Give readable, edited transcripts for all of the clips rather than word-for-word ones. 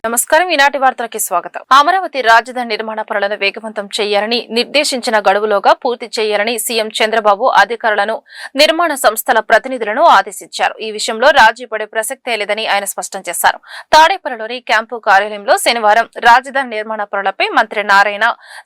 నమస్కారం. ఈనాటి వార్తలకి స్వాగతం. అమరావతి రాజధాని నిర్మాణ పనులను వేగవంతం చేయాలని, నిర్దేశించిన గడువులోగా పూర్తి చేయాలని సీఎం చంద్రబాబు అధికారులను, నిర్మాణ సంస్థల ప్రతినిధులను ఆదేశించారు. ఈ విషయంలో రాజీ పడే ప్రసక్తే లేదని ఆయన స్పష్టం చేశారు. తాడేపల్లిలోని క్యాంపు కార్యాలయంలో శనివారం రాజధాని నిర్మాణ పనులపై మంత్రి నారాయణ,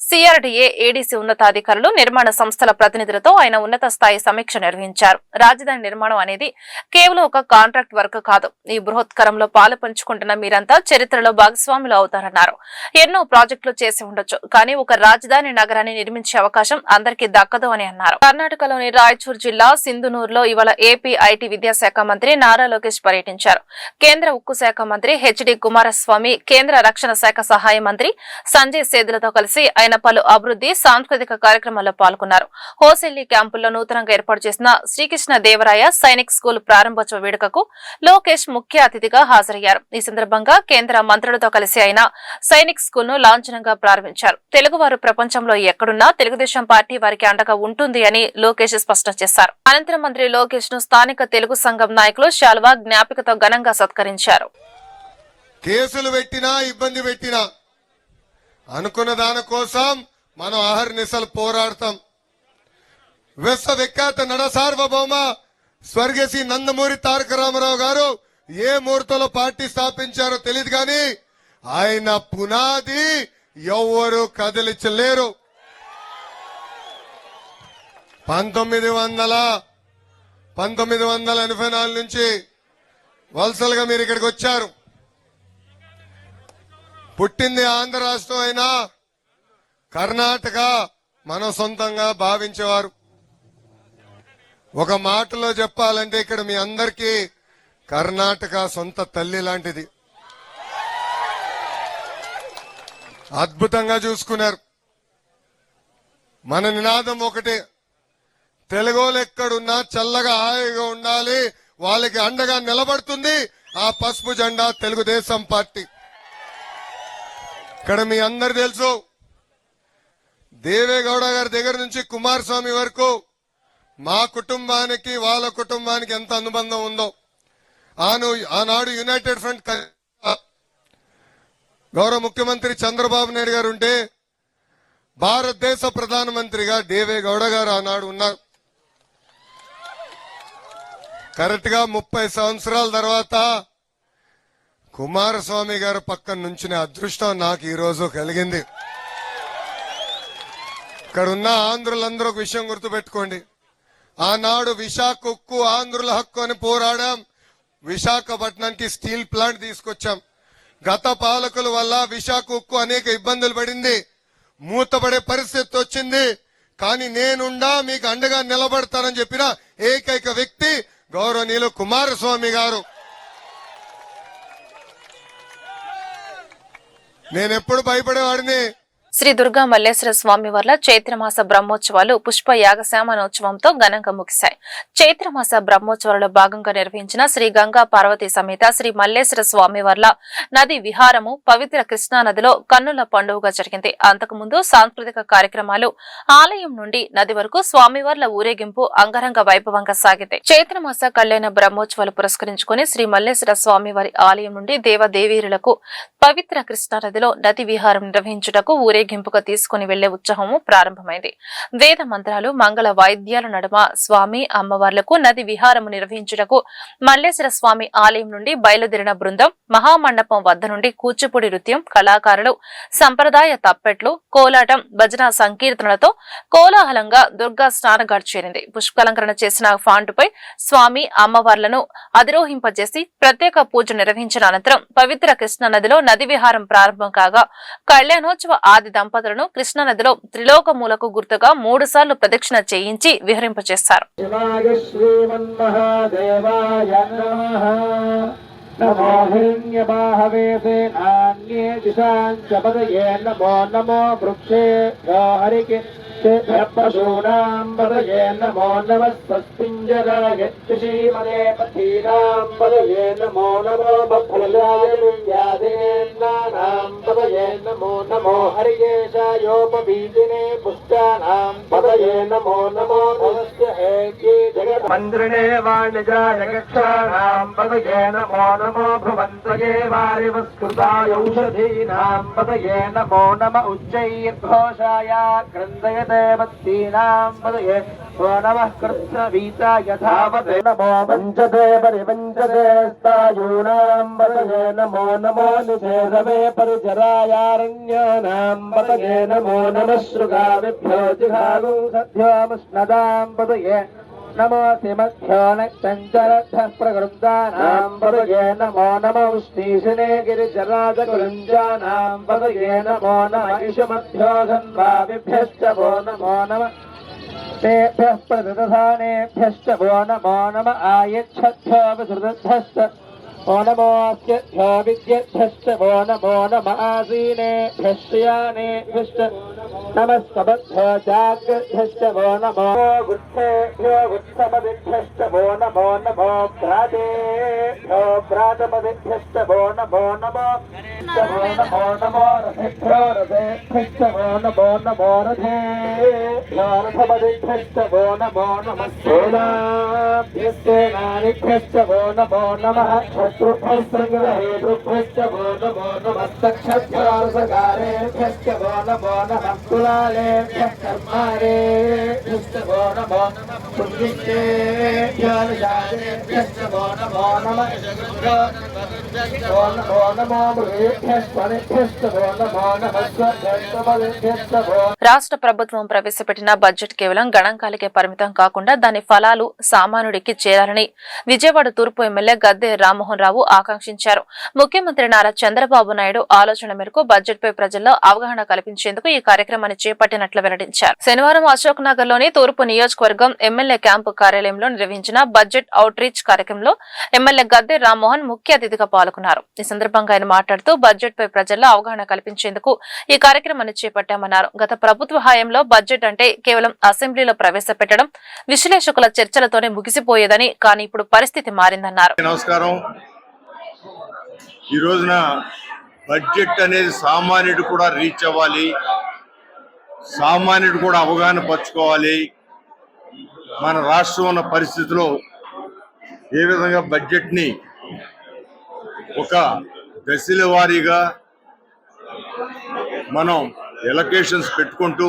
సిఆర్డీఏ, ఏడీసీ ఉన్నతాధికారులు, నిర్మాణ సంస్థల ప్రతినిధులతో ఆయన ఉన్నత స్థాయి సమీక్ష నిర్వహించారు. రాజధాని నిర్మాణం అనేది కేవలం ఒక కాంట్రాక్ట్ వర్క్ కాదు. ఈ బృహత్కరంలో పాలు పంచుకుంటున్న మీరంతా చరిత్రలో భాగస్వాములు అవుతారన్నారు. ఎన్నో ప్రాజెక్టులు చేసి ఉండొచ్చు, కానీ ఒక రాజధాని నగరాన్ని నిర్మించే అవకాశం అందరికీ దక్కదు అని అన్నారు. కర్ణాటకలోని రాయచూర్ జిల్లా సింధునూరులో ఇవాళ ఏపీ ఐటీ విద్యాశాఖ మంత్రి నారా లోకేష్ పర్యటించారు. కేంద్ర ఉక్కు శాఖ మంత్రి హెచ్డి కుమారస్వామి, కేంద్ర రక్షణ శాఖ సహాయ మంత్రి సంజయ్ సేతులతో కలిసి ఆయన పలు అభివృద్ధి, సాంస్కృతిక కార్యక్రమాల్లో పాల్గొన్నారు. హోసెల్లి క్యాంపుల్లో నూతనంగా ఏర్పాటు చేసిన శ్రీకృష్ణ దేవరాయ సైనిక్ స్కూల్ ప్రారంభోత్సవ వేడుకకు లోకేష్ ముఖ్య అతిథిగా హాజరయ్యారు. ఈ సందర్భంగా కేంద్ర మంత్రులతో కలిసి ఆయన సైనిక్ స్కూల్ ను లాంఛనంగా ప్రారంభించారు. తెలుగువారు ప్రపంచంలో ఎక్కడున్నా తెలుగుదేశం పార్టీ వారికి అండగా ఉంటుంది అని లోకేష్ స్పష్టం చేశారు. అనంతరం మంత్రి లోకేష్ ను స్థానిక తెలుగు సంఘం నాయకులు శాల్వా, జ్ఞాపికతో ఘనంగా సత్కరించారు. కేసులు పెట్టినా, ఇబ్బంది పెట్టినా అనుకున్న దానికోసం మనం అహర్నిశలు పోరాడతాం. విశ్వవిఖ్యాత నడ సార్వభౌమ స్వర్గశ్రీ నందమూరి తారక రామారావు గారు ఏ ముహూర్తంలో పార్టీ స్థాపించారో తెలియదు, కానీ ఆయన పునాది ఎవ్వరూ కదిలించలేరు. 1984 నుంచి వలసలుగా మీరు ఇక్కడికి వచ్చారు. పుట్టింది ఆంధ్ర రాష్ట్రం అయినా కర్ణాటక మన సొంతంగా భావించేవారు. ఒక మాటలో చెప్పాలంటే ఇక్కడ మీ అందరికీ కర్ణాటక సొంత తల్లి లాంటిది. అద్భుతంగా చూసుకున్నారు. మన నినాదం ఒకటే, తెలుగోలు ఎక్కడున్నా చల్లగా హాయిగా ఉండాలి, వాళ్ళకి అండగా నిలబడుతుంది ఆ పసుపు జెండా తెలుగుదేశం పార్టీ. ఇక్కడ మీ అందరు తెలుసు, దేవేగౌడ గారి దగ్గర నుంచి కుమారస్వామి వరకు మా కుటుంబానికి వాళ్ళ కుటుంబానికి ఎంత అనుబంధం ఉందో. ఆనాడు యునైటెడ్ ఫ్రంట్ గౌరవ ముఖ్యమంత్రి చంద్రబాబు నాయుడు గారు ఉంటే భారతదేశ ప్రధానమంత్రిగా దేవేగౌడ గారు ఆనాడు ఉన్నారు. కరెక్ట్ గా 30 సంవత్సరాల తర్వాత కుమారస్వామి గారు పక్కన నుంచిన అదృష్టం నాకు ఈ రోజు కలిగింది. ఇక్కడ ఉన్న ఆంధ్రులందరూ ఒక విషయం గుర్తుపెట్టుకోండి. ఆనాడు విశాఖ ఉక్కు ఆంధ్రుల హక్కు అని పోరాడాం. విశాఖపట్నానికి స్టీల్ ప్లాంట్ తీసుకొచ్చాం. గత పాలకుల వల్ల విశాఖ ఉక్కు అనేక ఇబ్బందులు పడింది, మూతపడే పరిస్థితి వచ్చింది. కానీ నేనుండా మీకు అండగా నిలబడతానని చెప్పిన ఏకైక వ్యక్తి గౌరవనీయులు కుమారస్వామి గారు. నేనెప్పుడు భయపడేవాడిని. శ్రీ దుర్గా మల్లేశ్వర స్వామి వార్ల చైత్రమాస బ్రహ్మోత్సవాలు పుష్ప యాగశామనోత్సవంతో ఘనంగా ముగిశాయి. చైత్రమాస బ్రహ్మోత్సవాలలో భాగంగా నిర్వహించిన శ్రీ గంగా పార్వతి సమేత శ్రీ మల్లేశ్వర స్వామి వార్ల నది విహారము పవిత్ర కృష్ణా నదిలో కన్నుల పండుగగా జరిగింది. అంతకుముందు సాంస్కృతిక కార్యక్రమాలు, ఆలయం నుండి నది వరకు స్వామివార్ల ఊరేగింపు అంగరంగ వైభవంగా సాగింది. చైత్రమాస కళ్యాణ బ్రహ్మోత్సవాలు పురస్కరించుకుని శ్రీ మల్లేశ్వర స్వామి వారి ఆలయం నుండి దేవదేవీరులకు పవిత్ర కృష్ణా నదిలో నది విహారం నిర్వహించుటకు ఊరేగింపుగా తీసుకుని వెళ్లే ఉత్సవము ప్రారంభమైంది. వేద మంత్రాలు, మంగళ వాయిద్యాల నడుమ స్వామి అమ్మవార్లకు నది విహారము నిర్వహించుటకు మల్లేశ్వర స్వామి ఆలయం నుండి బయలుదేరిన బృందం మహామండపం వద్ద నుండి కూచిపూడి నృత్యం, కళాకారులు, సంప్రదాయ తప్పెట్లు, కోలాటం, భజన సంకీర్తనలతో కోలాహలంగా దుర్గా స్నానఘాట్ చేరింది. పుష్పాలంకరణ చేసిన ఫాంటుపై స్వామి అమ్మవార్లను అధిరోహింపజేసి ప్రత్యేక పూజ నిర్వహించిన అనంతరం పవిత్ర కృష్ణా నదిలో నది విహారం ప్రారంభం కాగా కళ్యాణోత్సవ ఆది దంపతులను కృష్ణానదిలో త్రిలోకమూలకు గుర్తుగా 3 సార్లు ప్రదక్షిణ చేయించి విహరింపచేస్తారు. నమో హిరణ్యబాహవే నాన్యే దిశాంచ పదయే నమో నమో వృక్షేభ్యో హరికేశూనాం పదయే నమో నమః స్వస్తింజరాయ శ్రీమదే పథీనాం పదయే నమో నమో బఫలాయ విద్యాదేనానాం పదయే నమో నమో హరికేశాయోపవీతినే పుష్టానాం పదయే నమో నమో నమస్య హే జగత్ मन्दिरे वाणिजाय गच्छानां पदये नमो नमो भुवन्तये वारिवस्कृताय औषधीनां पदये नमो नम उच्चैर्घोषाय क्रन्दयते वत्तीनां पदये ओ नमः कृत्स्नवीताय धावते नमो वञ्चते परिवञ्चते स्तायूनां पदये नमो नमो निषेधवे परिचरायारण्यानां पदये नमो नमः शृगाविभ्यो जिघागो सद्योमुष्णदां पदये नमो सिमध्यो नक्तञ्चरद्धः प्रकृन्दानां पदये नमो नमो उष्णीषिणे गिरिजराजकुलञ्जानां पदये नमो नम इषुमध्यो धन्वाविभ्यश्च वो नमो नमः तेभ्यः प्रतिदधानेभ्यश्च वो नमो नम आयच्छद्भ्यो विसृतभ्यश्च वो नमोऽस्यभ्यो विद्येभ्यश्च वो नमो नम आसीनेभ्यश्च यानेभ्यश्च नमस्तभ्यो जाग्रभ्यश्च वो नमो गुच्छेभ्यो गुच्छपदिभ्यश्च वो नमो नमो भ्रातेभ्यो भ्रातपदिभ्यश्च वो नमो नमो नमो नमो रथेभ्यो रथेभ्यश्च वो नमो नमो रथेभ्यो रथपदिभ्यश्च वो नमो नमः सेनाभ्यश्च नारिभ्यश्च वो नमो नमः शत्रुभ्यश्च वो नमो नमः सक्षभ्योरसकारेभ्यश्च वो नमो नमः कुलालेभ्यः कर्मारेभ्यश्च वो नमो नमः पुण्येभ्यो निशाचरेभ्यश्च वो नमो नमः वो नमो नमो मृगेभ्यश्च वो नमो नमः स्वभ्यश्च वो రాష్ట్ర ప్రభుత్వం ప్రవేశపెట్టిన బడ్జెట్ కేవలం గణాంకాలకే పరిమితం కాకుండా దాని ఫలాలు సామాన్యుడికి చేరాలని విజయవాడ తూర్పు ఎమ్మెల్యే గద్దె రామ్మోహన్ రావు ఆకాంక్షించారు. ముఖ్యమంత్రి నారా చంద్రబాబు నాయుడు ఆలోచన మేరకు బడ్జెట్ పై ప్రజల్లో అవగాహన కల్పించేందుకు ఈ కార్యక్రమాన్ని చేపట్టినట్లు వెల్లడించారు. శనివారం అశోక్ నగర్ లోని తూర్పు నియోజకవర్గం ఎమ్మెల్యే క్యాంపు కార్యాలయంలో నిర్వహించిన బడ్జెట్ అవుట్ రీచ్ కార్యక్రమంలో ఎమ్మెల్యే గద్దె రామ్మోహన్ ముఖ్య అతిథిగా పాల్గొన్నారు. ఈ సందర్భంగా ఆయన మాట్లాడుతూ బడ్జెట్ పై ప్రజల్లో అవగాహన కల్పించేందుకు ఈ కార్యక్రమాన్ని చేపట్టామన్నారు. గత ప్రభుత్వ హయాంలో బడ్జెట్ అంటే కేవలం అసెంబ్లీలో ప్రవేశపెట్టడం, విశ్లేషకుల చర్చలతోనే ముగిసిపోయేదని, కానీ ఇప్పుడు పరిస్థితి మారిందన్నారు. నమస్కారం. ఈ రోజున బడ్జెట్ అనేది సామాన్యుడు కూడా రీచ్ అవ్వాలి, సామాన్యుడు కూడా అవగాహన పరచుకోవాలి. మన రాష్ట్రం ఉన్న పరిస్థితిలో ఏ విధంగా బడ్జెట్ని ఒక దశల వారీగా మనం ఎలకేషన్స్ పెట్టుకుంటూ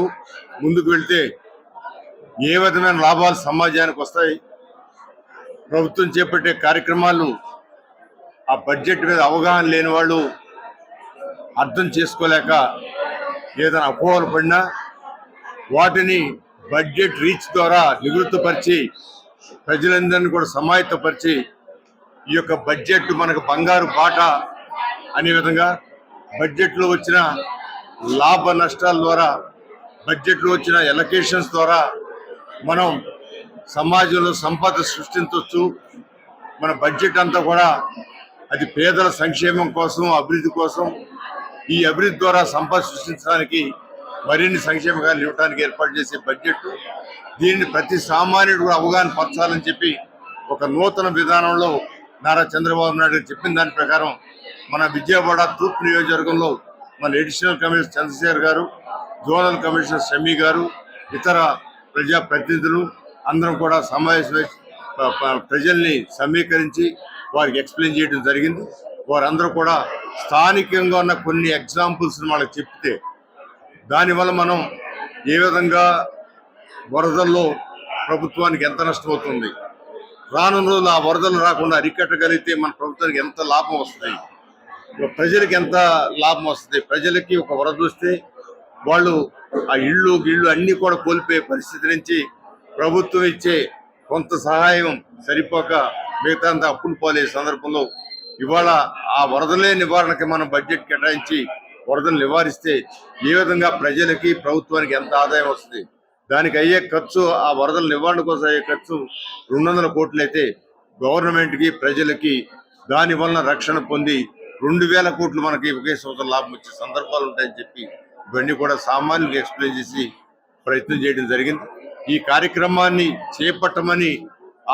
ముందుకు వెళ్తే ఏ విధమైన లాభాలు సమాజానికి వస్తాయి, ప్రభుత్వం చేపట్టే కార్యక్రమాలు ఆ బడ్జెట్ మీద అవగాహన లేని వాళ్ళు అర్థం చేసుకోలేక ఏదైనా అపోహలు పడినా వాటిని బడ్జెట్ రీచ్ ద్వారా నివృత్తపరిచి ప్రజలందరినీ కూడా సమాయత్తపరిచి ఈ యొక్క బడ్జెట్ మనకు బంగారు బాట అనే విధంగా బడ్జెట్లో వచ్చిన లాభ నష్టాల ద్వారా, బడ్జెట్లో వచ్చిన ఎలకేషన్స్ ద్వారా మనం సమాజంలో సంపద సృష్టించవచ్చు. మన బడ్జెట్ అంతా కూడా అది పేదల సంక్షేమం కోసం, అభివృద్ధి కోసం, ఈ అభివృద్ధి ద్వారా సంపద సృష్టించడానికి మరిన్ని సంక్షేమకాలు ఇవ్వడానికి ఏర్పాటు చేసే బడ్జెట్. దీనిని ప్రతి సామాన్యుడు కూడా అవగాహన పరచాలని చెప్పి ఒక నూతన విధానంలో నారా చంద్రబాబు నాయుడు చెప్పిన దాని ప్రకారం మన విజయవాడ తూర్పు నియోజకవర్గంలో మన అడిషనల్ కమిషనర్ చంద్రశేఖర్ గారు, జోనల్ కమిషనర్ షమీ గారు, ఇతర ప్రజాప్రతినిధులు అందరం కూడా సమావేశమై ప్రజల్ని సమీకరించి వారికి ఎక్స్ప్లెయిన్ చేయడం జరిగింది. వారందరూ కూడా స్థానికంగా ఉన్న కొన్ని ఎగ్జాంపుల్స్ వాళ్ళకి చెప్తే దానివల్ల మనం ఏ విధంగా వరదల్లో ప్రభుత్వానికి ఎంత నష్టమవుతుంది, రానున్న రోజులు ఆ వరదలు రాకుండా అరికట్టగలిగితే మన ప్రభుత్వానికి ఎంత లాభం వస్తుంది, ప్రజలకి ఎంత లాభం వస్తుంది. ప్రజలకి ఒక వరద వస్తే వాళ్ళు ఆ ఇళ్ళు అన్నీ కూడా కోల్పోయే పరిస్థితి నుంచి ప్రభుత్వం ఇచ్చే కొంత సహాయం సరిపోక మిగతా అంతా అప్పులు పాలే సందర్భంలో ఇవాళ ఆ వరదలే నివారణకి మనం బడ్జెట్ కేటాయించి వరదలు నివారిస్తే ఏ విధంగా ప్రజలకి ప్రభుత్వానికి ఎంత ఆదాయం వస్తుంది. దానికి అయ్యే ఖర్చు, ఆ వరదల నివారణ కోసం అయ్యే ఖర్చు 200 కోట్లు అయితే గవర్నమెంట్కి ప్రజలకి దానివల్ల రక్షణ పొంది 2000 కోట్లు మనకి ఒకే సంవత్సరం లాభం వచ్చే సందర్భాలు ఉంటాయని చెప్పి ఇవన్నీ కూడా సామాన్యులకు ఎక్స్ప్లెయిన్ చేసి ప్రయత్నం చేయడం జరిగింది. ఈ కార్యక్రమాన్ని చేపట్టమని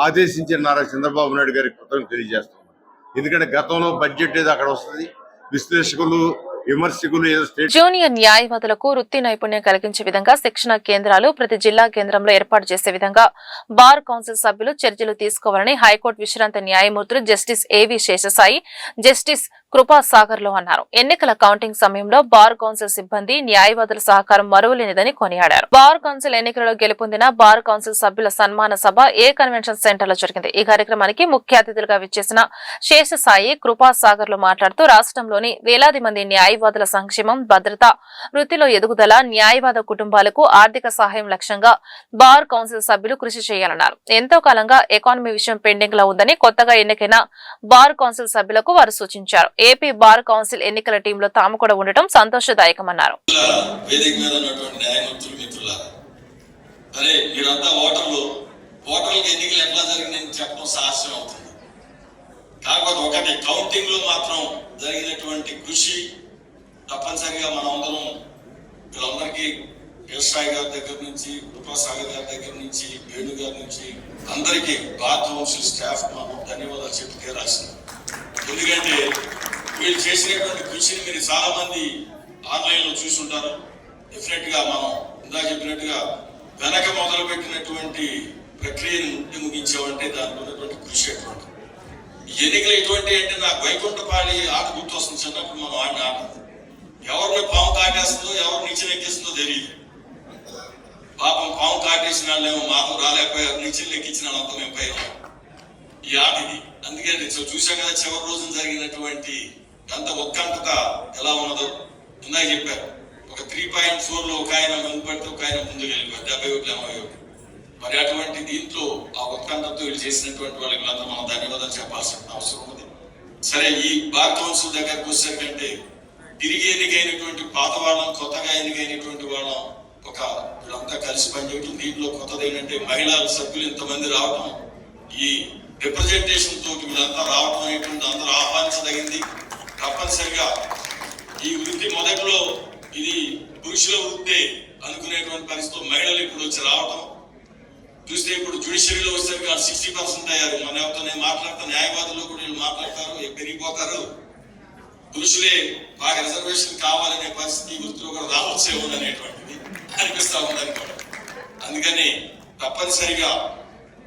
ఆదేశించిన నారా చంద్రబాబు నాయుడు గారికి కృతజ్ఞతలు తెలియజేస్తున్నాం. ఎందుకంటే గతంలో బడ్జెట్ ఏదో అక్కడ వస్తుంది, విశ్లేషకులు విమర్శకులు ఏదో స్టేట్ జూనియర్ న్యాయవాదులకు వృత్తి నైపుణ్యం కలిగించే విధంగా శిక్షణ కేంద్రాలు ప్రతి జిల్లా కేంద్రంలో ఏర్పాటు చేసే విధంగా బార్ కౌన్సిల్ సభ్యులు చర్యలు తీసుకోవాలని హైకోర్టు విశ్రాంత న్యాయమూర్తులు జస్టిస్ ఏవి శేషసాయి, జస్టిస్ కృపా సాగర్ లో అన్నారు. ఎన్నికల కౌంటింగ్ సమయంలో బార్ కౌన్సిల్ సిబ్బంది న్యాయవాదుల సహకారం మరువలేనిదని కొనియాడారు. బార్ కౌన్సిల్ ఎన్నికలలో గెలుపొందిన బార్ కౌన్సిల్ సభ్యుల సన్మాన సభ ఏ కన్వెన్షన్ సెంటర్ లో జరిగింది. ఈ కార్యక్రమానికి ముఖ్య అతిథులుగా విచ్చేసిన శేషసాయి, కృపా సాగర్ లో మాట్లాడుతూ రాష్ట్రంలోని వేలాది మంది న్యాయవాదుల సంక్షేమం, భద్రత, వృత్తిలో ఎదుగుదల, న్యాయవాద కుటుంబాలకు ఆర్థిక సహాయం లక్ష్యంగా బార్ కౌన్సిల్ సభ్యులు కృషి చేయాలన్నారు. ఎంతో కాలంగా ఎకానమీ విషయం పెండింగ్ లో ఉందని కొత్తగా ఎన్నికైన బార్ కౌన్సిల్ సభ్యులకు వారు సూచించారు. ఏపీ బార్ కౌన్సిల్ ఎన్నికల టీంలో తాము కూడా ఉండటం సంతోషదాయకమన్నారు. వేదిక మీద ఉన్నటువంటి న్యాయమూర్తులు మిత్రులారా, అరే మీరంతా ఓటర్లకు ఎన్నికలు ఎట్లా జరిగిందని చెప్పడం సాహసం అవుతుంది. కాకపోతే ఒకటి, కౌంటింగ్ లో మాత్రం జరిగినటువంటి కృషి తప్పనిసరిగా మనందరం వీళ్ళందరికీ కేశరాయ్ గారి దగ్గర నుంచి, కృపాసాగర్ గారి దగ్గర నుంచి, వేణు గారి నుంచి అందరికీ బార్ కౌన్సిల్ స్టాఫ్ మనం ధన్యవాదాలు చెప్పి తీరాల్సింది. ఎందుకంటే వీళ్ళు చేసినటువంటి కృషిని మీరు చాలా మంది ఆన్లైన్ లో చూసుంటారు. డెఫినెట్ గా మనం ఇందా చెప్పినట్టుగా వెనక మొదలు పెట్టినటువంటి ప్రక్రియను ముగించామంటే దానికి ఉన్నటువంటి కృషి ఎటువంటి ఎన్నికలు ఎటువంటి అంటే నాకు వైకుంఠపాళి ఆట గుర్తొస్తుంది. చిన్నప్పుడు మనం ఆడిన ఆట ఎవరిని పాము కాటేస్తుందో ఎవరు నిచ్చెన ఎక్కిస్తుందో తెలియదు. పాపం పాము కాటేసిన వాళ్ళేమో మాకు రాలేకపోయారు, నిచ్చెలు ఎక్కించిన వాళ్ళంతా మేము పైన ఈ ఆట ఇది. అందుకని చూసాం కదా చివరి రోజున జరిగినటువంటి అంత ఉత్కంఠత ఎలా ఉన్నదో ఇందాక చెప్పారు. ఒక 3.4 లో ఒక ఆయన వెనుపడితే ఒక ఆయన ముందుకు వెళ్ళిపోయారు, 70 మరి అటువంటి దీంట్లో ఆ ఉత్కంఠతో వీళ్ళు చేసినటువంటి వాళ్ళకి మనం ధన్యవాదాలు చెప్పాల్సిన అవసరం ఉంది. సరే, ఈ బార్ కౌన్సిల్ దగ్గరకు వచ్చేసరికంటే తిరిగి ఎన్నికైనటువంటి పాత వాళ్ళం, కొత్తగా ఎన్నికైనటువంటి వాళ్ళం ఒక వీళ్ళంతా కలిసి పనిచేయటం. దీంట్లో కొత్తది ఏంటంటే మహిళా సభ్యులు ఇంతమంది రావటం, ఈ రిప్రజెంటేషన్ తోటి వీళ్ళంతా రావటం అనేటువంటి అందరూ ఆహ్వానించదగింది. తప్పనిసరిగా ఈ వృత్తి మొదట్లో ఇది పురుషుల వృత్తి అనుకునేటువంటి పరిస్థితుల్లో మహిళలు ఇప్పుడు వచ్చి రావటం చూస్తే ఇప్పుడు జ్యుడిషియరీలో వచ్చేసరికి 60% అయ్యారు. మన ఎవరితో నేను మాట్లాడతా, న్యాయవాదులు కూడా వీళ్ళు మాట్లాడతారు, పెరిగిపోతారు. పురుషులే బాగా రిజర్వేషన్ కావాలనే పరిస్థితి ఈ వృత్తిలో కూడా రావచ్చేమో అనేటువంటిది అనిపిస్తా ఉందనుకోండి. అందుకని తప్పనిసరిగా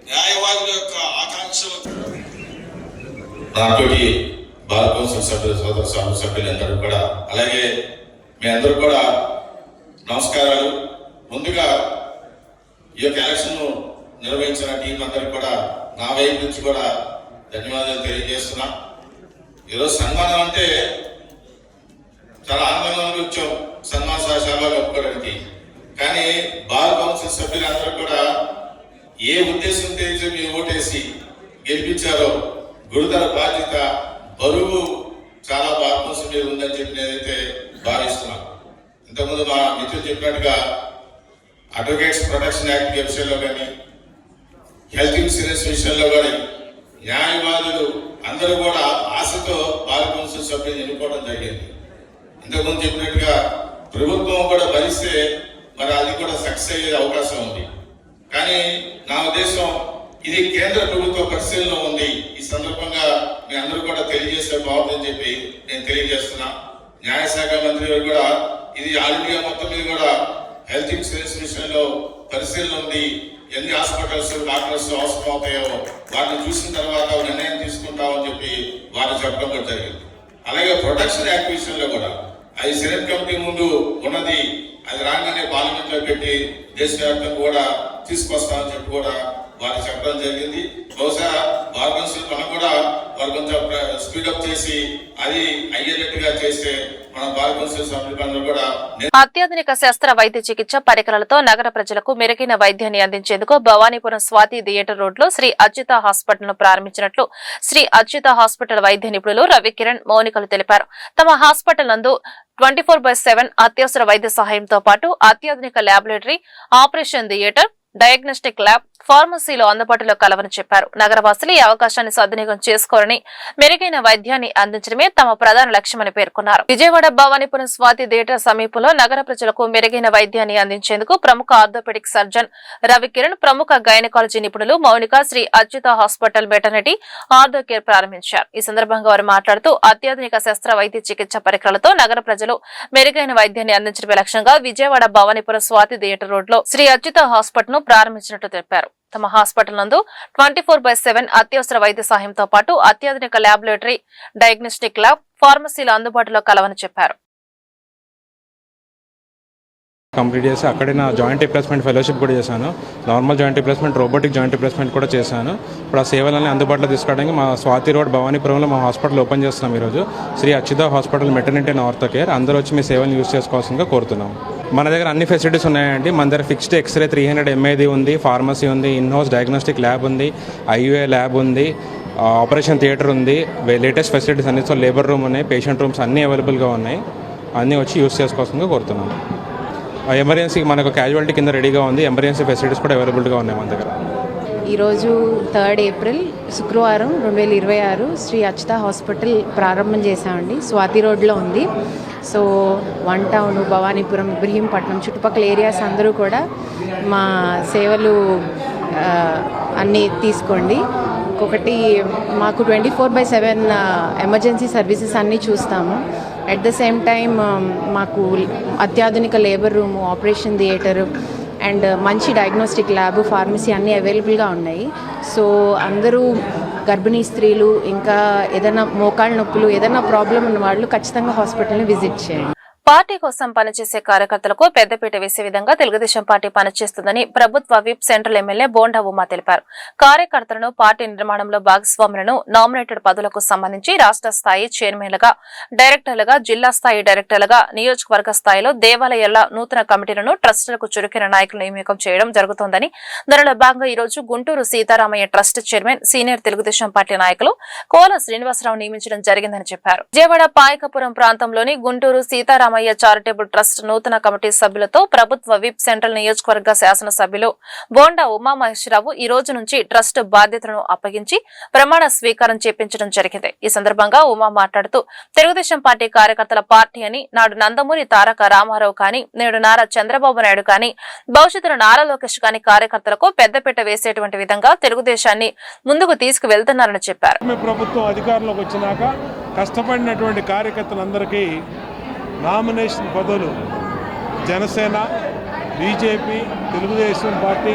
న్యాయవాదుల యొక్క ఆకాంక్షలు నాతోటి బార్ కౌన్సిల్ సభ్యులు, సభ్యులందరూ కూడా, అలాగే మీ అందరూ కూడా నమస్కారాలు. ముందుగా ఈ యొక్క ఎలక్షన్ నిర్వహించిన టీం అందరికి కూడా నా వైపు నుంచి కూడా ధన్యవాదాలు తెలియజేస్తున్నా. ఈరోజు సన్మానం అంటే చాలా ఆనందంగా వచ్చాం సన్మాన సభలో ఒప్పుకోవడానికి. కానీ బార్ కౌన్సిల్ సభ్యులందరూ కూడా ఏ ఉద్దేశంతో మీరు ఓటేసి గెలిపించారో గురుతర బాధ్యత, బరువు చాలా బార్ కౌన్సిల్ మీద ఉందని చెప్పి నేనైతే భావిస్తున్నాను. ఇంతకుముందు మా మిత్రులు చెప్పినట్టుగా అడ్వకేట్స్ ప్రొటెక్షన్ యాక్ట్ విషయంలో కానీ, హెల్త్ ఇన్సూరెన్స్ విషయంలో కానీ న్యాయవాదులు అందరూ కూడా ఆశతో బార్ కౌన్సిల్ సభ్యులు ఎన్నుకోవడం జరిగింది. ఇంతకుముందు చెప్పినట్టుగా ప్రభుత్వం కూడా భరిస్తే మరి అది కూడా సక్సెస్ అయ్యే అవకాశం ఉంది. కానీ నా ఉద్దేశం ఇది కేంద్ర ప్రభుత్వ పరిశీలనలో ఉంది. ఈ సందర్భంగా మీ అందరూ కూడా తెలియజేస్తే బాగుందని చెప్పి నేను తెలియజేస్తున్నా. న్యాయశాఖ మంత్రి గారు కూడా ఇది ఆల్ ఇండియా మొత్తం మీద కూడా హెల్త్ ఇన్సూరెన్స్ విషయంలో పరిశీలన ఉంది. ఎన్ని హాస్పిటల్స్, డాక్టర్స్ అవసరం అవుతాయో వాటిని చూసిన తర్వాత నిర్ణయం తీసుకుంటామని చెప్పి వారు చెప్పడం కూడా జరిగింది. అలాగే ప్రొటెక్షన్ యాక్ట్ విషయంలో కూడా అది సెనెట్ కమిటీ ముందు ఉన్నది, అది రాగానే పార్లమెంట్ లో పెట్టి దేశవ్యాప్తంగా కూడా తీసుకొస్తామని చెప్పి కూడా వారు చెప్పడం జరిగింది. బహుశా బార్ కౌన్సిల్ మనం కూడా వారు కొంచెం స్పీడప్ చేసి అది అయ్యేటట్టుగా చేస్తే మన బార్ కౌన్సిల్ సభ్యులందరూ కూడా. అత్యాధునిక శస్త్ర వైద్య చికిత్స పరికరాలతో నగర ప్రజలకు మెరుగైన వైద్యాన్ని అందించేందుకు భవానీపురం స్వాతి థియేటర్ రోడ్ లో శ్రీ అచ్యుత హాస్పిటల్ ను ప్రారంభించినట్లు శ్రీ అచ్యుత హాస్పిటల్ వైద్య నిపుణులు రవికిరణ్, మౌనికలు తెలిపారు. తమ హాస్పిటల్ నందు 24/7 అత్యవసర వైద్య సహాయంతో పాటు అత్యాధునిక laboratory, operation theatre, diagnostic lab, ఫార్మసీలో అందుబాటులో కలవని చెప్పారు. నగరవాసులు ఈ అవకాశాన్ని సద్వినియోగం చేసుకోవాలని, మెరుగైన వైద్యాన్ని అందించడమే తమ ప్రధాన లక్ష్యమని పేర్కొన్నారు. విజయవాడ భవానీపురం స్వాతి థియేటర్ సమీపంలో నగర ప్రజలకు మెరుగైన వైద్యాన్ని అందించేందుకు ప్రముఖ ఆర్థోపెడిక్ సర్జన్ రవికిరణ్, ప్రముఖ గైనకాలజీ నిపుణులు Mounika Shri Achyuta hospital maternity ortho care ప్రారంభించారు. ఈ సందర్భంగా వారు మాట్లాడుతూ అత్యాధునిక శస్త్ర వైద్య చికిత్స పరికరాలతో నగర ప్రజలు మెరుగైన వైద్యాన్ని అందించడమే లక్ష్యంగా విజయవాడ భవానీపురం స్వాతి థియేటర్ రోడ్ లో శ్రీ అచ్యుత హాస్పిటల్ ను ప్రారంభించినట్లు తెలిపారు. తమ హాస్పిటల్ నందు 24/7 అత్యవసర వైద్య సహాయంతో పాటు అత్యాధునిక ల్యాబొరేటరీ, డయాగ్నోస్టిక్ ల్యాబ్, ఫార్మసీలు అందుబాటులో కలవని చెప్పారు. కంప్లీట్ చేసి అక్కడే నా జాయింట్ రిప్లేస్మెంట్ ఫెలోషిప్ కూడా చేశాను. Normal joint replacement, robotic joint replacement కూడా చేశాను. ఇప్పుడు ఆ సేవలన్నీ అందుబాటులో తీసుకోవడానికి మా స్వాతి రోడ్ భవానీపురంలో మా హాస్పిటల్ ఓపెన్ చేస్తున్నాం ఈరోజు. Shri Achyuta hospital maternity and ortho care. అందరూ వచ్చి మీ సేవలను యూజ్ చేసుకోవాల్సిందిగా కోరుతున్నాం. మన దగ్గర అన్ని ఫెసిలిటీస్ ఉన్నాయండి. మన దగ్గర ఫిక్స్డ్ ఎక్స్రే 300 mAది ఉంది, ఫార్మసీ ఉంది, ఇన్ హౌస్ డయాగ్నోస్టిక్ ల్యాబ్ ఉంది, IUA ల్యాబ్ ఉంది, ఆపరేషన్ థియేటర్ ఉంది, లేటెస్ట్ ఫెసిలిటీస్ అన్ని. సో లేబర్ రూమ్ ఉన్నాయి, పేషెంట్ రూమ్స్ అన్నీ అవైలబుల్గా ఉన్నాయి. అన్నీ వచ్చి యూజ్ చేసుకోవాల్సిందిగా కోరుతున్నాం. ఎమర్జెన్సీ మనకు క్యాజువాలిటీ కింద రెడీగా ఉంది. ఎమర్జెన్సీ ఫెసిలిటీస్ కూడా అవైలబుల్గా ఉన్నాయి మన దగ్గర. ఈరోజు 3rd April శుక్రవారం 2026 శ్రీ అచ్యుత హాస్పిటల్ ప్రారంభం చేశామండి. స్వాతి రోడ్లో ఉంది. సో 1 టౌన్, భవానీపురం, ఇబ్రహీంపట్నం చుట్టుపక్కల ఏరియాస్ అందరూ కూడా మా సేవలు అన్నీ తీసుకోండి. ఇంకొకటి మాకు 24/7 ఎమర్జెన్సీ సర్వీసెస్ అన్నీ చూస్తాము. అట్ ద సేమ్ టైం మాకు అత్యాధునిక labour room, operation theatre and మంచి డయాగ్నోస్టిక్ ల్యాబ్, ఫార్మసీ అన్నీ అవైలబుల్గా ఉన్నాయి. సో అందరూ గర్భిణీ స్త్రీలు, ఇంకా ఏదైనా మోకాళ్ళ నొప్పులు, ఏదైనా ప్రాబ్లం ఉన్న వాళ్ళు ఖచ్చితంగా హాస్పిటల్ని విజిట్ చేయండి. పార్టీ కోసం పనిచేసే కార్యకర్తలకు పెద్దపీట వేసే విధంగా తెలుగుదేశం పార్టీ పనిచేస్తుందని ప్రభుత్వ whip central MLA bonda Uma తెలిపారు. కార్యకర్తలను పార్టీ నిర్మాణంలో భాగస్వాములను నామినేటెడ్ పదవులకు సంబంధించి రాష్ట్ర స్థాయి చైర్మన్లుగా, డైరెక్టర్లుగా, జిల్లా స్థాయి డైరెక్టర్లుగా, నియోజకవర్గ స్థాయిలో దేవాలయాల నూతన కమిటీలను, ట్రస్టులకు చురుకైన నాయకులు నియామకం చేయడం జరుగుతోందని, దానిలో భాగంగా ఈ రోజు Guntur Sitaramayya trust chairman, senior Telugu Desam party నాయకులు కోల శ్రీనివాసరావు నియమించడం జరిగిందని చెప్పారు. విజయవాడ పాయకపురం ప్రాంతంలోని గుంటూరు సీతారామయ్య చారిటబుల్ ట్రస్ట్ నూతన కమిటీ సభ్యులతో ప్రభుత్వ విప్ సెంట్రల్ నియోజకవర్గ శాసనసభ్యులు బోండా ఉమామహేశ్వరరావు ఈ రోజు నుంచి ట్రస్ట్ బాధ్యతలను అప్పగించి ప్రమాణ స్వీకారం చేపించడం జరిగింది. ఈ సందర్భంగా ఉమా మాట్లాడుతూ తెలుగుదేశం పార్టీ కార్యకర్తల పార్టీ అని, నాడు నందమూరి తారక రామారావు కానీ, నేడు నారా చంద్రబాబు నాయుడు కానీ, భవిష్యత్తులో నారా లోకేష్ కానీ కార్యకర్తలకు పెద్దపీట వేసేటువంటి విధంగా తెలుగుదేశాన్ని ముందుకు తీసుకువెళ్తున్నారని చెప్పారు. ప్రభుత్వం అధికారంలోకి వచ్చినాక కష్టపడినటువంటి కార్యకర్తలందరికీ నామినేషన్ పదవులు జనసేన, బీజేపీ, తెలుగుదేశం పార్టీ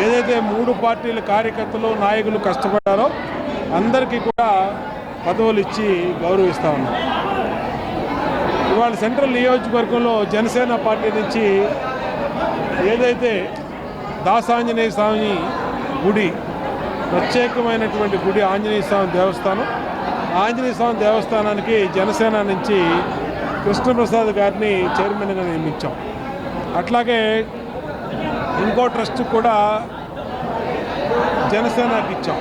ఏదైతే 3 పార్టీల కార్యకర్తలు, నాయకులు కష్టపడ్డారో అందరికీ కూడా పదవులు ఇచ్చి గౌరవిస్తూ ఉన్నారు. ఇవాళ సెంట్రల్ నియోజకవర్గంలో జనసేన పార్టీ నుంచి ఏదైతే దాసాంజనేయ స్వామి గుడి, ప్రత్యేకమైనటువంటి గుడి ఆంజనేయ స్వామి దేవస్థానం, ఆంజనేయ స్వామి దేవస్థానానికి జనసేన నుంచి కృష్ణప్రసాద్ గారిని చైర్మన్గా నియమించాం. అట్లాగే ఇంకో ట్రస్ట్ కూడా జనసేనకి ఇచ్చాం.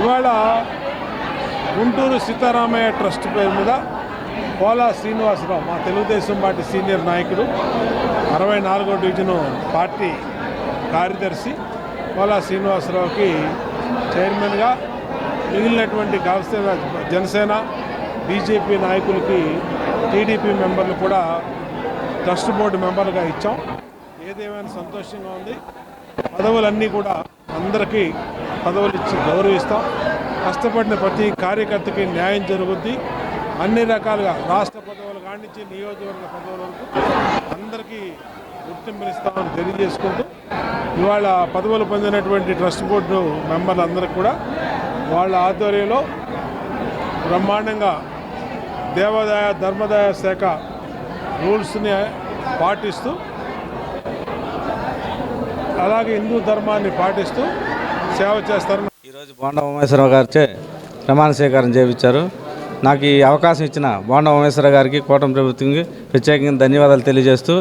ఇవాళ గుంటూరు సీతారామయ్య ట్రస్ట్ పేరు మీద కోలా శ్రీనివాసరావు, మా తెలుగుదేశం పార్టీ సీనియర్ నాయకుడు, 64వ డివిజను పార్టీ కార్యదర్శి కోలా శ్రీనివాసరావుకి చైర్మన్గా, మిగిలినటువంటి జనసేన, బీజేపీ నాయకులకి, టీడీపీ మెంబర్లు కూడా ట్రస్ట్ బోర్డు మెంబర్లుగా ఇచ్చాం. ఏదేమైనా సంతోషంగా ఉంది. పదవులన్నీ కూడా అందరికీ పదవులు ఇచ్చి గౌరవిస్తాం. కష్టపడిన ప్రతి కార్యకర్తకి న్యాయం జరుగుద్ది. అన్ని రకాలుగా రాష్ట్ర పదవులు కానించి నియోజకవర్గ పదవుల వరకు అందరికీ గుర్తింపునిస్తామని తెలియజేసుకుంటూ, ఇవాళ పదవులు పొందినటువంటి ట్రస్ట్ బోర్డు మెంబర్లందరికీ కూడా వాళ్ళ ఆధ్వర్యంలో బ్రహ్మాండంగా దేవాదాయ ధర్మదాయ శాఖ రూల్స్ని పాటిస్తూ, అలాగే హిందూ ధర్మాన్ని పాటిస్తూ సేవ చేస్తారు. ఈరోజు బోండా ఉమేశ్వరరావు గారిచే ప్రమాణ స్వీకారం చేయించారు. నాకు ఈ అవకాశం ఇచ్చిన బోండా ఉమేశ్వరరావు గారికి, కూటమి ప్రభుత్వంకి ప్రత్యేకంగా ధన్యవాదాలు తెలియజేస్తూ,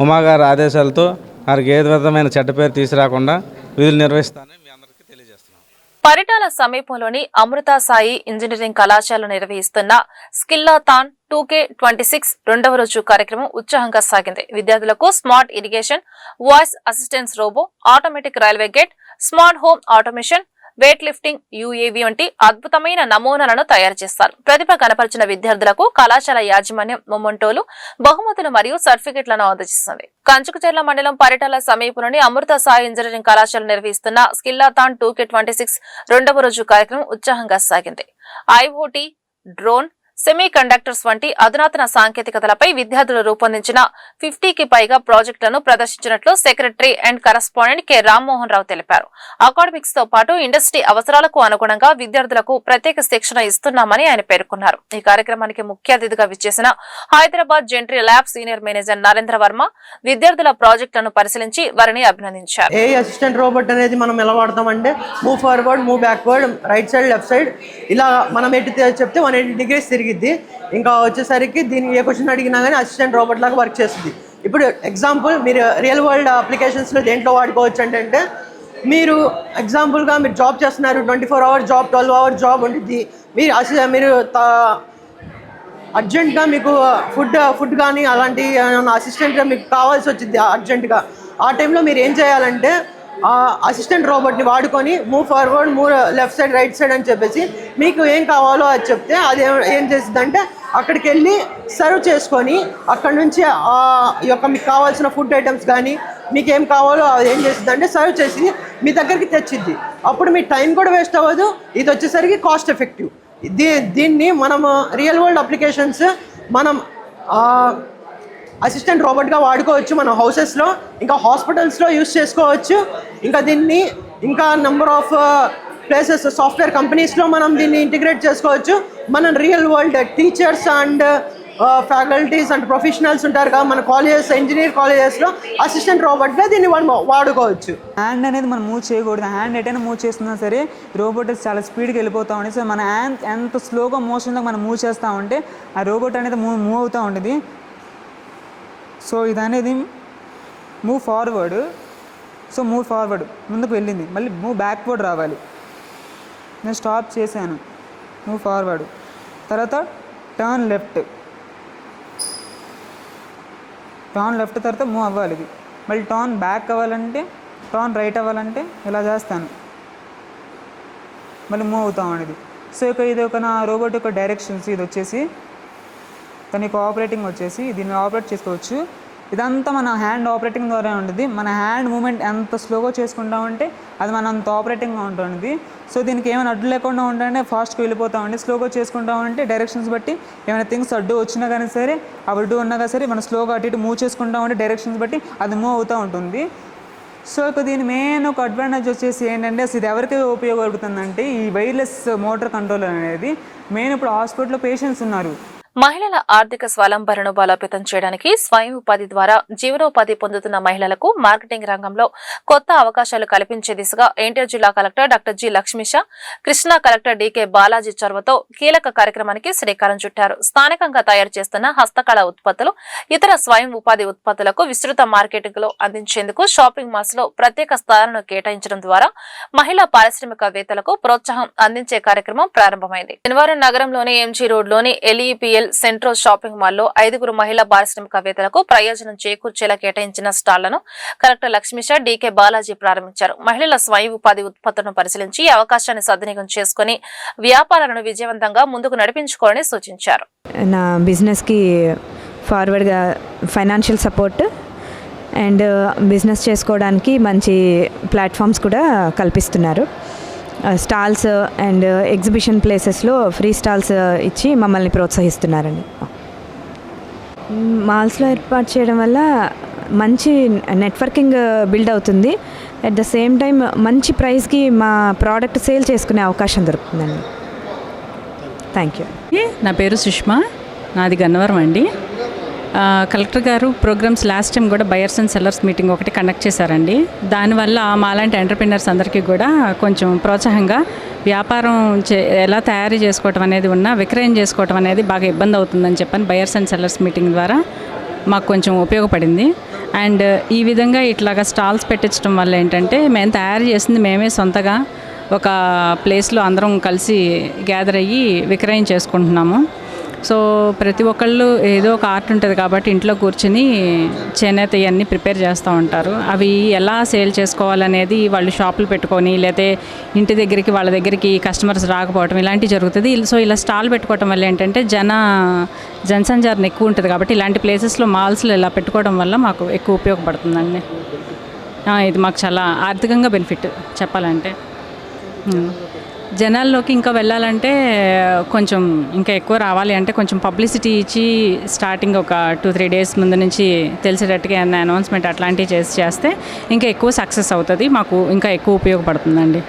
ఉమాగారి ఆదేశాలతో వారికి ఏ విధమైన చెడ్డ పేరు తీసుకురాకుండా విధులు నిర్వహిస్తానని మీ అందరికీ తెలియజేస్తున్నాను. పరిటాల సమీపంలోని అమృత సాయి ఇంజనీరింగ్ కళాశాల నిర్వహిస్తున్న స్కిల్లాథాన్ 2K26 రెండవ రోజు కార్యక్రమం ఉత్సాహంగా సాగింది. విద్యార్థులకు smart irrigation, voice assistance robo, automatic railway gate, smart home automation, weight lifting, UAV వంటి అద్భుతమైన నమూనాలను తయారు చేస్తారు. ప్రతిభ కనపరిచిన విద్యార్థులకు కళాశాల యాజమాన్యం మొమెంటోలు, బహుమతులు మరియు సర్టిఫికెట్లను అందజేస్తుంది. కంచుకచర్ల మండలం పరిటాల సమీపంలోని అమృత సాయి ఇంజనీరింగ్ కళాశాల నిర్వహిస్తున్న స్కిల్లాథాన్ 2K26 రెండవ రోజు కార్యక్రమం ఉత్సాహంగా సాగింది. ఐఓటీ, డ్రోన్, సెమీ కండక్టర్స్ వంటి అధునాతన సాంకేతికతలపై విద్యార్థులు రూపొందించిన 50కి పైగా ప్రాజెక్టులను ప్రదర్శించినట్లు secretary and correspondent K Rammohan Rao తెలిపారు. అకాడమిక్స్ తో పాటు ఇండస్ట్రీ అవసరాలకు అనుగుణంగా విద్యార్థులకు ప్రత్యేక శిక్షణ ఇస్తున్నామని ఆయన పేర్కొన్నారు. ఈ కార్యక్రమానికి ముఖ్య అతిథిగా విచ్చేసిన Hyderabad Gentry lab senior manager Narendra Varma విద్యార్థుల ప్రాజెక్టులను పరిశీలించి వారిని అభినందించారు. ఏ అసిస్టెంట్ రోబోట్ అనేది మనం ఎలా వాడతామంటే move forward, move backward, right side, left side, ఇలా మనం ఎటు చెప్తే 180 డిగ్రీస్ తిరిగిద్ది. ఇంకా వచ్చేసరికి దీన్ని ఏ క్వశ్చన్ అడిగినా కానీ అసిస్టెంట్ రోబోట్ లాగా వర్క్ చేస్తుంది. ఇప్పుడు ఎగ్జాంపుల్ మీరు రియల్ వరల్డ్ అప్లికేషన్స్లో దేంట్లో వాడుకోవచ్చు అంటే మీరు ఎగ్జాంపుల్గా మీరు జాబ్ చేస్తున్నారు, 24 అవర్ జాబ్, 12 అవర్ జాబ్ ఉంటుంది. మీరు అర్జెంట్గా మీకు ఫుడ్ కానీ అలాంటి అసిస్టెంట్గా మీకు కావాల్సి వచ్చింది అర్జెంటుగా. ఆ టైంలో మీరు ఏం చేయాలంటే అసిస్టెంట్ రోబోట్ని వాడుకొని move forward, move left side, right side అని చెప్పేసి మీకు ఏం కావాలో అది చెప్తే అది ఏం చేస్తుందంటే అక్కడికి వెళ్ళి సర్వ్ చేసుకొని అక్కడ నుంచి మీకు కావాల్సిన ఫుడ్ ఐటమ్స్ కానీ మీకు ఏం కావాలో అది ఏం చేస్తుందంటే సర్వ్ చేసి మీ దగ్గరికి తెచ్చిద్ది. అప్పుడు మీ టైం కూడా వేస్ట్ అవ్వదు. ఇది వచ్చేసరికి కాస్ట్ ఎఫెక్టివ్. దీన్ని మనం రియల్ వరల్డ్ అప్లికేషన్స్ మనం అసిస్టెంట్ రోబోట్గా వాడుకోవచ్చు మన హౌసెస్లో, ఇంకా హాస్పిటల్స్లో యూస్ చేసుకోవచ్చు. ఇంకా దీన్ని ఇంకా నెంబర్ ఆఫ్ ప్లేసెస్ సాఫ్ట్వేర్ కంపెనీస్లో మనం దీన్ని ఇంటిగ్రేట్ చేసుకోవచ్చు. మనం real world teachers and faculties and professionals ఉంటారు కదా మన కాలేజెస్, ఇంజనీర్ కాలేజెస్లో అసిస్టెంట్ రోబోట్గా దీన్ని మనం వాడుకోవచ్చు. హ్యాండ్ అనేది మనం మూవ్ చేయకూడదు. హ్యాండ్ ఎటైనా మూవ్ చేస్తున్నా సరే రోబోట్ చాలా స్పీడ్గా వెళ్ళిపోతూ ఉంటుంది. సో మన హ్యాండ్ ఎంత స్లోగా మోషన్లో మనం మూవ్ చేస్తూ ఉంటే ఆ రోబోట్ అనేది మూవ్ అవుతూ ఉంటుంది. సో ఇది అనేది move forward, so move forward ముందుకు వెళ్ళింది, మళ్ళీ మూవ్ బ్యాక్వర్డ్ రావాలి. నేను స్టాప్ చేశాను, మూవ్ ఫార్వర్డ్, తర్వాత టర్న్ లెఫ్ట్ తర్వాత మూవ్ అవ్వాలి. ఇది మళ్ళీ టర్న్ బ్యాక్ అవ్వాలంటే, టర్న్ రైట్ అవ్వాలంటే ఇలా చేస్తాను, మళ్ళీ మూవ్ అవుతాం అనేది. సో ఇది ఒక నా రోబోట్ యొక్క డైరెక్షన్స్. ఇది వచ్చేసి దానికి ఆపరేటింగ్ వచ్చేసి దీన్ని ఆపరేట్ చేసుకోవచ్చు. ఇదంతా మన హ్యాండ్ ఆపరేటింగ్ ద్వారా ఉంటుంది. మన హ్యాండ్ మూమెంట్ ఎంత స్లోగా చేసుకుంటా ఉంటే అది మన అంత ఆపరేటింగ్గా ఉంటుంది. సో దీనికి ఏమైనా అడ్డు లేకుండా ఉంటే ఫాస్ట్గా వెళ్ళిపోతామండి. స్లోగా చేసుకుంటా ఉంటే డైరెక్షన్స్ బట్టి ఏమైనా థింగ్స్ అడ్డు వచ్చినా కానీ సరే, అడ్డు ఉన్నా కానీ సరే మనం స్లోగా అటు ఇటు మూవ్ చేసుకుంటా ఉంటే డైరెక్షన్స్ బట్టి అది మూవ్ అవుతూ ఉంటుంది. సో దీని మెయిన్ ఒక అడ్వాంటేజ్ వచ్చేసి ఏంటంటే అసలు ఇది ఎవరికి ఉపయోగపడుతుందంటే ఈ వైర్లెస్ మోటార్ కంట్రోలర్ అనేది మెయిన్ ఇప్పుడు హాస్పిటల్లో పేషెంట్స్ ఉన్నారు. మహిళల ఆర్థిక స్వలంబనను బలోపేతం చేయడానికి స్వయం ఉపాధి ద్వారా జీవనోపాధి పొందుతున్న మహిళలకు మార్కెటింగ్ రంగంలో కొత్త అవకాశాలు కల్పించే దిశగా ఎన్టీఆర్ జిల్లా collector doctor G Lakshmisha, Krishna collector DK Balaji చొరవతో కీలక కార్యక్రమానికి శ్రీకారం చుట్టారు. స్థానికంగా తయారు చేస్తున్న హస్తకళ ఉత్పత్తులు, ఇతర స్వయం ఉపాధి ఉత్పత్తులకు విస్తృత మార్కెటింగ్ లో అందించేందుకు షాపింగ్ మాల్స్ లో ప్రత్యేక స్థానాలను కేటాయించడం ద్వారా మహిళా పారిశ్రామికవేత్తలకు ప్రోత్సాహం అందించే కార్యక్రమం ప్రారంభమైంది. శనివారం నగరంలోని ఎంజీ రోడ్లోని ఎల్ఈపీఎల్ సెంట్రో షాపింగ్ మాల్లో 5 మహిళా పారిశ్రామికవేత్తలకు ప్రయోజనం చేకూర్చేలా కేటాయించిన స్టాళ్లను కలెక్టర్ లక్ష్మీష, డికే బాలాజీ ప్రారంభించారు. మహిళల స్వయం ఉపాధి ఉత్పత్తులను పరిశీలించి అవకాశాన్ని సద్వినియోగం చేసుకుని వ్యాపారాలను విజయవంతంగా ముందుకు నడిపించుకోవాలని సూచించారు. నా బిజినెస్కి ఫార్వర్డ్గా ఫైనాన్షియల్ సపోర్ట్ అండ్ బిజినెస్ చేసుకోవడానికి మంచి ప్లాట్ఫామ్స్ కూడా కల్పిస్తున్నారు. స్టాల్స్ అండ్ ఎగ్జిబిషన్ ప్లేసెస్లో ఫ్రీ స్టాల్స్ ఇచ్చి మమ్మల్ని ప్రోత్సహిస్తున్నారండి. మాల్స్లో ఏర్పాటు చేయడం వల్ల మంచి నెట్వర్కింగ్ బిల్డ్ అవుతుంది. అట్ ద సేమ్ టైం మంచి ప్రైస్కి మా ప్రోడక్ట్ సేల్ చేసుకునే అవకాశం దొరుకుతుందండి. Thank you. నా పేరు సుష్మా, నాది గన్నవరం అండి. కలెక్టర్ గారు ప్రోగ్రామ్స్ లాస్ట్ టైం కూడా బయర్స్ అండ్ సెల్లర్స్ మీటింగ్ ఒకటి కండక్ట్ చేశారండి. దానివల్ల మాలాంటి ఎంటర్ప్రినర్స్ అందరికీ కూడా కొంచెం ప్రోత్సాహంగా వ్యాపారం ఎలా తయారు చేసుకోవటం అనేది విక్రయం చేసుకోవటం అనేది బాగా ఇబ్బంది అవుతుందని చెప్పని బయర్స్ అండ్ సెల్లర్స్ మీటింగ్ ద్వారా మాకు కొంచెం ఉపయోగపడింది. అండ్ ఈ విధంగా ఇట్లాగా స్టాల్స్ పెట్టించడం వల్ల ఏంటంటే మేము తయారు చేసింది మేమే సొంతగా ఒక ప్లేస్లో అందరం కలిసి గ్యాదర్ అయ్యి విక్రయం చేసుకుంటున్నాము. సో ప్రతి ఒక్కళ్ళు ఏదో ఒక ఆర్ట్ ఉంటుంది కాబట్టి ఇంట్లో కూర్చుని చేనేత ఇవన్నీ ప్రిపేర్ చేస్తూ ఉంటారు. అవి ఎలా సేల్ చేసుకోవాలనేది వాళ్ళు షాపులు పెట్టుకొని లేకపోతే ఇంటి దగ్గరికి వాళ్ళ దగ్గరికి కస్టమర్స్ రాకపోవటం ఇలాంటివి జరుగుతుంది. సో ఇలా స్టాల్ పెట్టుకోవటం వల్ల ఏంటంటే జనసంచారం ఎక్కువ ఉంటుంది కాబట్టి ఇలాంటి ప్లేసెస్లో మాల్స్లో ఇలా పెట్టుకోవడం వల్ల మాకు ఎక్కువ ఉపయోగపడుతుందండి. ఇది మాకు చాలా ఆర్థికంగా బెనిఫిట్ చెప్పాలంటే. జనాల్లోకి ఇంకా వెళ్ళాలంటే కొంచెం ఇంకా ఎక్కువ రావాలి అంటే కొంచెం పబ్లిసిటీ ఇచ్చి స్టార్టింగ్ ఒక 2-3 డేస్ ముందు నుంచి తెలిసేటట్టుగా ఏమైనా అనౌన్స్మెంట్ అట్లాంటివి చేస్తే ఇంకా ఎక్కువ సక్సెస్ అవుతుంది, మాకు ఇంకా ఎక్కువ ఉపయోగపడుతుందండి.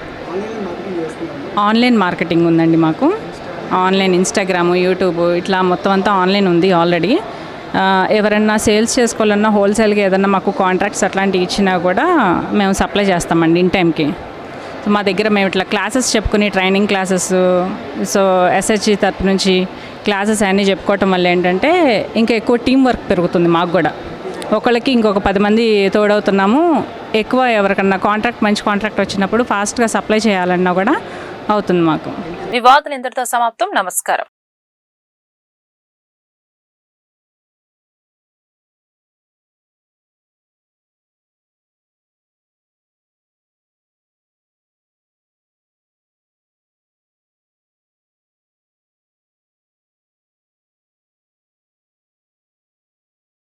ఆన్లైన్ మార్కెటింగ్ ఉందండి మాకు. ఆన్లైన్ ఇన్స్టాగ్రాము, యూట్యూబ్ ఇట్లా మొత్తం అంతా ఆన్లైన్ ఉంది ఆల్రెడీ. ఎవరన్నా సేల్స్ చేసుకోవాలన్నా హోల్సేల్గా ఏదన్నా మాకు కాంట్రాక్ట్స్ అట్లాంటివి ఇచ్చినా కూడా మేము సప్లై చేస్తామండి ఇన్ టైంకి. సో మా దగ్గర మేము ఇట్లా క్లాసెస్ చెప్పుకుని ట్రైనింగ్ క్లాసెస్, సో SHG తరపు నుంచి క్లాసెస్ అన్నీ చెప్పుకోవటం వల్ల ఏంటంటే ఇంకా ఎక్కువ టీం వర్క్ పెరుగుతుంది మాకు కూడా. ఒకళ్ళకి ఇంకొక 10 మంది తోడవుతున్నాము. ఎక్కువ ఎవరికన్నా మంచి కాంట్రాక్ట్ వచ్చినప్పుడు ఫాస్ట్గా సప్లై చేయాలన్నా కూడా అవుతుంది మాకు. వివాదాలు ఇంతటితో సమాప్తం. నమస్కారం.